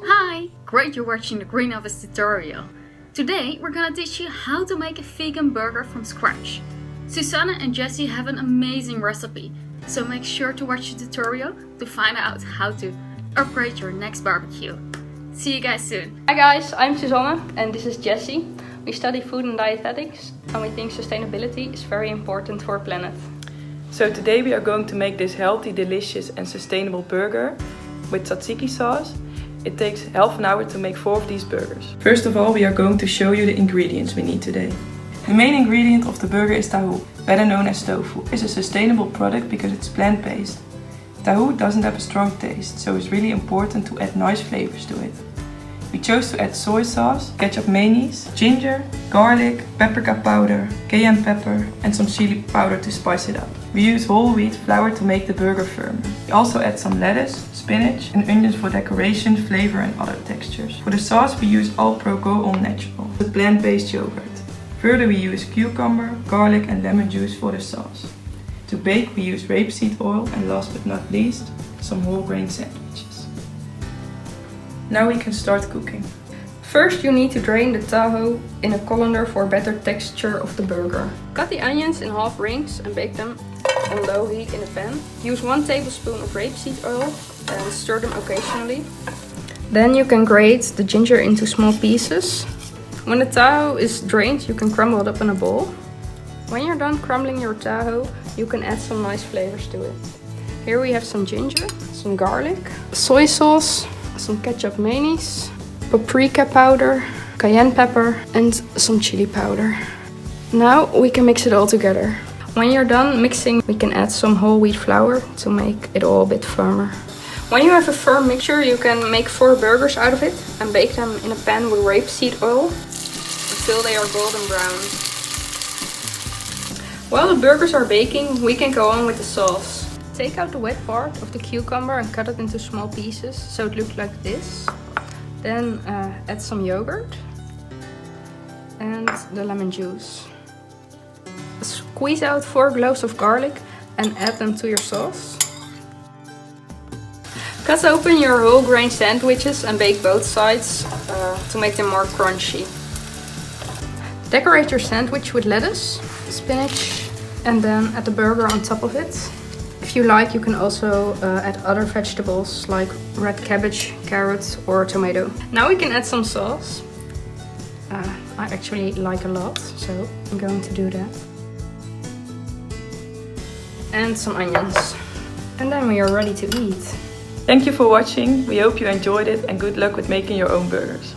Hi! Great you're watching the Green Office tutorial. Today we're gonna teach you how to make a vegan burger from scratch. Susanna and Jessie have an amazing recipe, so make sure to watch the tutorial to find out how to upgrade your next barbecue. See you guys soon! Hi guys, I'm Susanna and this is Jessie. We study food and dietetics and we think sustainability is very important for our planet. So today we are going to make this healthy, delicious and sustainable burger with tzatziki sauce. It takes half an hour to make 4 of these burgers. First of all, we are going to show you the ingredients we need today. The main ingredient of the burger is tahu, better known as tofu. It's a sustainable product because it's plant-based. Tahu doesn't have a strong taste, so it's really important to add nice flavors to it. We chose to add soy sauce, ketchup mayonnaise, ginger, garlic, paprika powder, cayenne pepper and some chili powder to spice it up. We use whole wheat flour to make the burger firmer. We also add some lettuce, spinach and onions for decoration, flavor and other textures. For the sauce we use All Pro Go All Natural, with plant-based yogurt. Further we use cucumber, garlic and lemon juice for the sauce. To bake we use rapeseed oil and last but not least, some whole grain sandwiches. Now we can start cooking. First you need to drain the tahu in a colander for a better texture of the burger. Cut the onions in half rings and bake them on low heat in a pan. Use 1 tablespoon of rapeseed oil and stir them occasionally. Then you can grate the ginger into small pieces. When the tahu is drained you can crumble it up in a bowl. When you're done crumbling your tahu, you can add some nice flavors to it. Here we have some ginger, some garlic, soy sauce, some ketchup mayonnaise, paprika powder, cayenne pepper and some chili powder. Now we can mix it all together. When you're done mixing, we can add some whole wheat flour to make it all a bit firmer. When you have a firm mixture, you can make 4 burgers out of it and bake them in a pan with rapeseed oil until they are golden brown. While the burgers are baking, we can go on with the sauce. Take out the wet part of the cucumber and cut it into small pieces so it looks like this. Then add some yogurt and the lemon juice. Squeeze out 4 cloves of garlic and add them to your sauce. Cut open your whole grain sandwiches and bake both sides to make them more crunchy. Decorate your sandwich with lettuce, spinach and then add the burger on top of it. If you like, you can also add other vegetables like red cabbage, carrots or tomato. Now we can add some sauce. I actually like a lot, so I'm going to do that. And some onions. And then we are ready to eat. Thank you for watching. We hope you enjoyed it and good luck with making your own burgers.